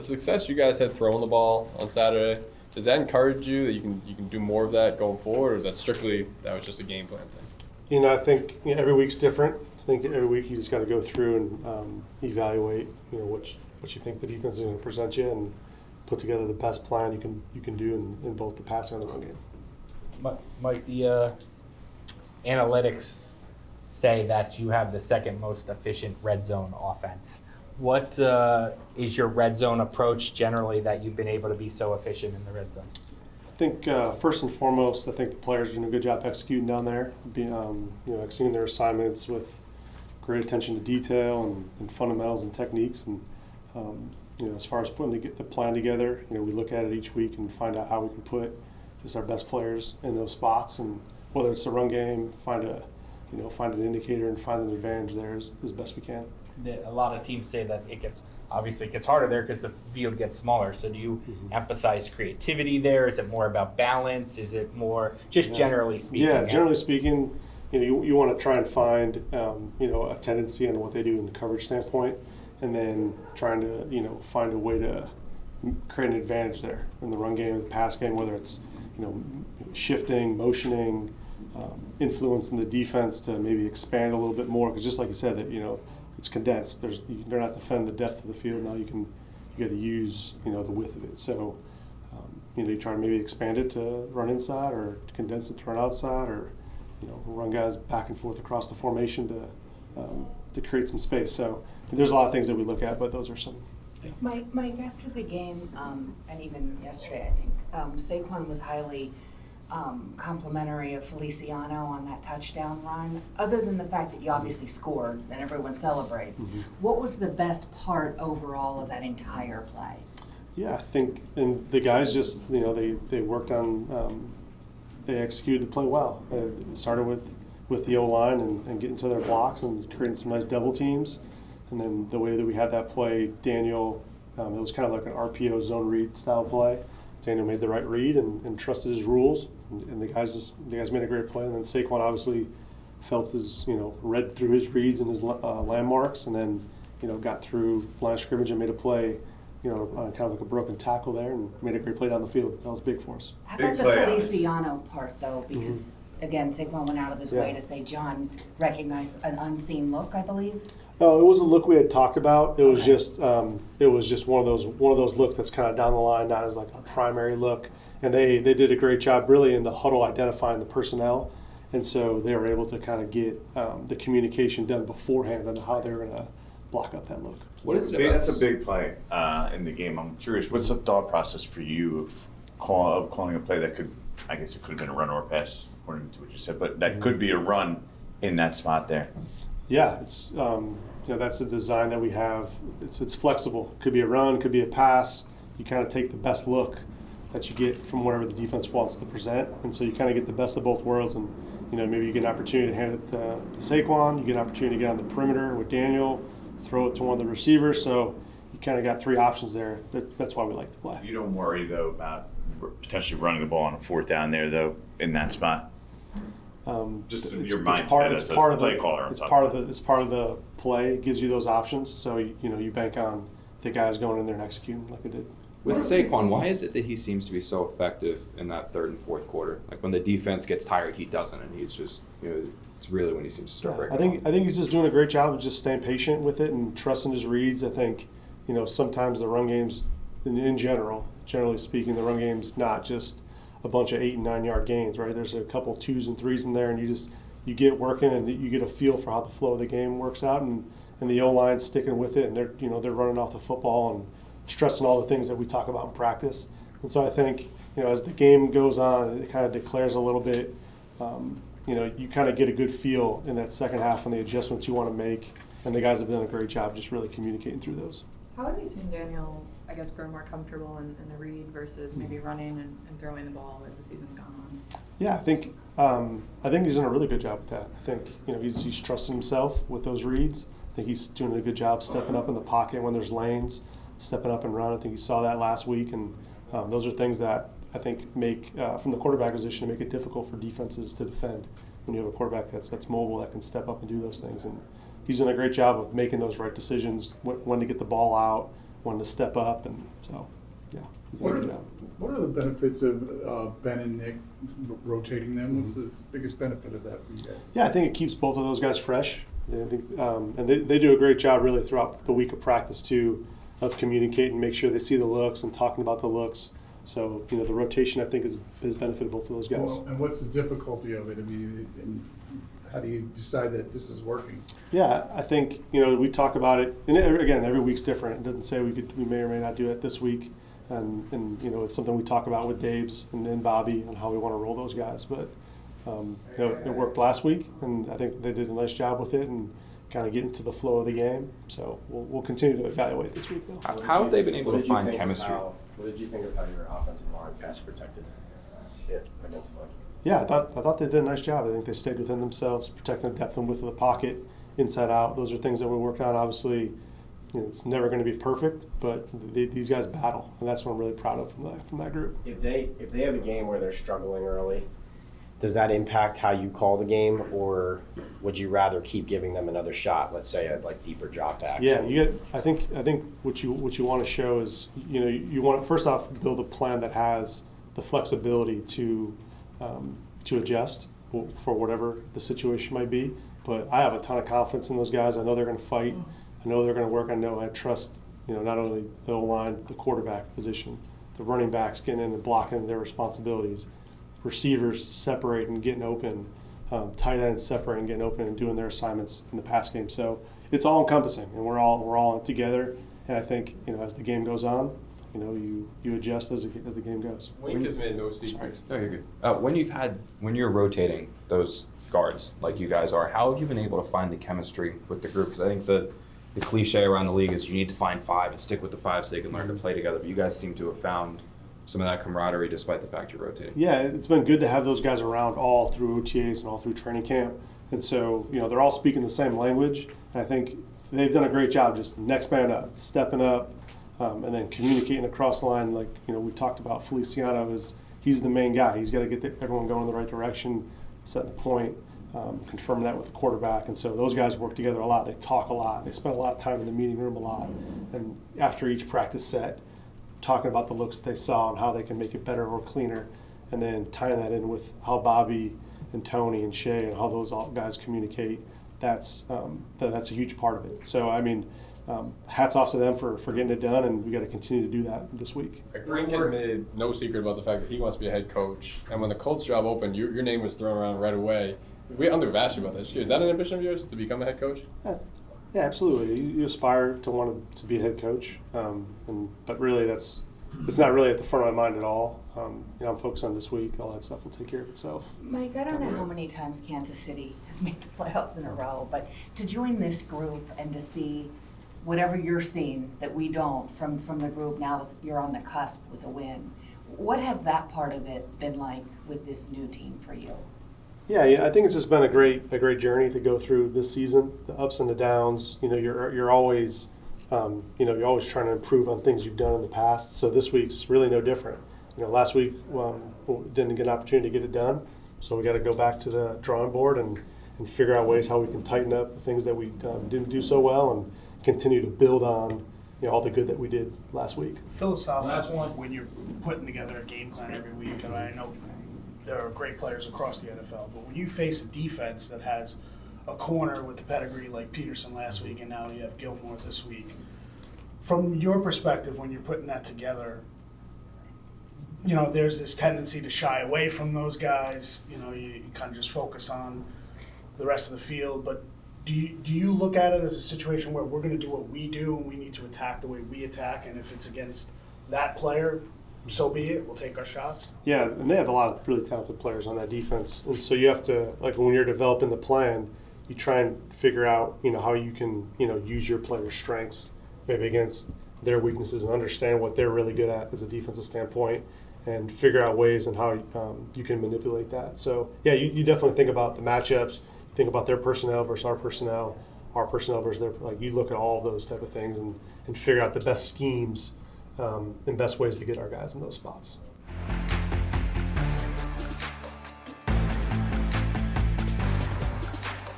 success you guys had throwing the ball on Saturday, does that encourage you that you can do more of that going forward, or is that strictly that was just a game plan thing? I think every week's different. I think every week you just got to go through and evaluate, what you think the defense is going to present you, and put together the best plan you can do in both the passing and the run game. Mike, the analytics say that you have the second most efficient red zone offense. What is your red zone approach generally that you've been able to be so efficient in the red zone? I think first and foremost, I think the players are doing a good job executing down there, executing their assignments with great attention to detail and fundamentals and techniques. And as far as putting the plan together, we look at it each week and find out how we can put just our best players in those spots, and whether it's the run game, find an indicator and find an advantage there as best we can. A lot of teams say that it gets harder there because the field gets smaller. So do you emphasize creativity there? Is it more about balance? Is it more just generally speaking? Yeah, generally speaking, you want to try and find a tendency in what they do in the coverage standpoint, and then trying to find a way to create an advantage there in the run game, the pass game, whether it's shifting, motioning, influencing the defense to maybe expand a little bit more. Because just like you said, that it's condensed. They're not defending the depth of the field. Now you got to use the width of it. So you try to maybe expand it to run inside, or condense it to run outside, or run guys back and forth across the formation to create some space. So there's a lot of things that we look at, but those are some. Mike, after the game, and even yesterday, I think Saquon was highly complimentary of Feliciano on that touchdown run. Other than the fact that you obviously scored and everyone celebrates, what was the best part overall of that entire play? Yeah, I think, and the guys just they worked on, they executed the play well. It started with the O-line and getting to their blocks and creating some nice double teams. And then the way that we had that play, Daniel, it was kind of like an RPO zone read style play. Daniel made the right read and trusted his rules, and the guys made a great play. And then Saquon obviously felt his, read through his reads and his landmarks, and then got through line of scrimmage and made a play, kind of like a broken tackle there, and made a great play down the field. That was big for us. How about the Feliciano part though? Because again, Saquon went out of his way to say John recognized an unseen look, I believe. No, it wasn't a look we had talked about. It was just one of those looks that's kind of down the line, not as like a primary look. And they did a great job really in the huddle identifying the personnel, and so they were able to kind of get the communication done beforehand on how they were going to block up that look. What is it about? That's a big play in the game. I'm curious, what's the thought process for you of calling a play that could, I guess it could have been a run or a pass, according to what you said, but that could be a run in that spot there? Yeah, it's that's a design that we have. It's flexible. Could be a run, could be a pass. You kind of take the best look that you get from whatever the defense wants to present, and so you kind of get the best of both worlds. And maybe you get an opportunity to hand it to Saquon. You get an opportunity to get on the perimeter with Daniel, throw it to one of the receivers. So you kind of got three options there. That's why we like to play. You don't worry though about potentially running the ball on a fourth down there though in that spot. Just your mindset as a play caller. It's part of the play. It gives you those options. So you bank on the guys going in there and executing like they did. With Saquon, why is it that he seems to be so effective in that third and fourth quarter? Like when the defense gets tired, he doesn't, and he's just it's really when he seems to start breaking. I think he's just doing a great job of just staying patient with it and trusting his reads. I think sometimes the run games, in generally speaking, the run game's not just a bunch of 8 and 9 yard gains, right? There's a couple 2s and 3s in there, and you get working and you get a feel for how the flow of the game works out, and the O-line's sticking with it, and they're running off the football and stressing all the things that we talk about in practice. And so I think as the game goes on, it kind of declares a little bit. You kind of get a good feel in that second half on the adjustments you want to make, and the guys have done a great job just really communicating through those. How have you seen Daniel, I guess, grow more comfortable in the read versus maybe running and throwing the ball as the season's gone on? Yeah, I think he's done a really good job with that. I think he's trusting himself with those reads. I think he's doing a good job stepping up in the pocket when there's lanes, stepping up and run. I think you saw that last week, and those are things that I think make from the quarterback position make it difficult for defenses to defend when you have a quarterback that's mobile that can step up and do those things. And he's done a great job of making those right decisions, when to get the ball out, wanting to step up, and so yeah, he's done a good job. What are the benefits of Ben and Nick rotating them? What's the biggest benefit of that for you guys? Yeah, I think it keeps both of those guys fresh. And they do a great job really throughout the week of practice too, of communicating, make sure they see the looks and talking about the looks. So, the rotation I think has benefited both of those guys. Well, and what's the difficulty of it? I mean, and how do you decide that this is working? Yeah, I think, we talk about it, and again, every week's different. It doesn't say we may or may not do it this week. And it's something we talk about with Dave's and Bobby and how we want to roll those guys. But, it worked last week, and I think they did a nice job with it and kind of get into the flow of the game. So we'll continue to evaluate this week, though. How have they been able to find chemistry? What did you think of how your offensive line pass protected it against them? Yeah, I thought they did a nice job. I think they stayed within themselves, protecting the depth and width of the pocket, inside out. Those are things that we work on. Obviously, it's never going to be perfect, but these guys battle, and that's what I'm really proud of from that group. If they have a game where they're struggling early, does that impact how you call the game, or would you rather keep giving them another shot? Let's say at like deeper drop backs. Yeah, I think what you want to show is you want to first off build a plan that has the flexibility to adjust for whatever the situation might be. But I have a ton of confidence in those guys. I know they're going to fight. I know they're going to work. I trust not only the O-line, the quarterback position, the running backs getting in and blocking their responsibilities, receivers separating, getting open, tight ends separating, getting open, and doing their assignments in the pass game. So it's all encompassing, and we're all together. And I think as the game goes on, you adjust as the game goes. Wink has made no secret. Oh, you're good. When you're rotating those guards like you guys are, how have you been able to find the chemistry with the group? Because I think the cliche around the league is you need to find five and stick with the five so they can learn to play together. But you guys seem to have found some of that camaraderie despite the fact you're rotating. Yeah, it's been good to have those guys around all through OTAs and all through training camp. And so, they're all speaking the same language. And I think they've done a great job just next man up, stepping up, and then communicating across the line. Like, we talked about Feliciano he's the main guy. He's got to get everyone going in the right direction, set the point, confirm that with the quarterback. And so those guys work together a lot. They talk a lot. They spend a lot of time in the meeting room a lot. And after each practice set, talking about the looks that they saw and how they can make it better or cleaner, and then tying that in with how Bobby and Tony and Shay and how those guys communicate. That's a huge part of it. So hats off to them for getting it done, and we got to continue to do that this week. Brink has made no secret about the fact that he wants to be a head coach, and when the coach job opened, your name was thrown around right away. We asked you about that. Is that an ambition of yours to become a head coach? Yeah, absolutely. You aspire to want to be a head coach, but really it's not really at the front of my mind at all. I'm focused on this week. All that stuff will take care of itself. Mike, I don't know how many times Kansas City has made the playoffs in a row, but to join this group and to see whatever you're seeing that we don't from the group now that you're on the cusp with a win, what has that part of it been like with this new team for you? Yeah, I think it's just been a great journey to go through this season. The ups and the downs. You're always you're always trying to improve on things you've done in the past. So this week's really no different. Last week didn't get an opportunity to get it done, so we got to go back to the drawing board and figure out ways how we can tighten up the things that we didn't do so well and continue to build on all the good that we did last week. Philosophically, when you're putting together a game plan every week, and I know there are great players across the NFL, but when you face a defense that has a corner with the pedigree like Peterson last week, and now you have Gilmore this week, from your perspective, when you're putting that together, there's this tendency to shy away from those guys. You kind of just focus on the rest of the field. But do you look at it as a situation where we're going to do what we do and we need to attack the way we attack, and if it's against that player, so be it, we'll take our shots? Yeah, and they have a lot of really talented players on that defense. And so you have to, when you're developing the plan, you try and figure out, how you can, use your players' strengths maybe against their weaknesses and understand what they're really good at as a defensive standpoint and figure out ways and how you can manipulate that. So, yeah, you definitely think about the matchups, you think about their personnel versus our personnel versus their, you look at all of those type of things and figure out the best schemes and best ways to get our guys in those spots.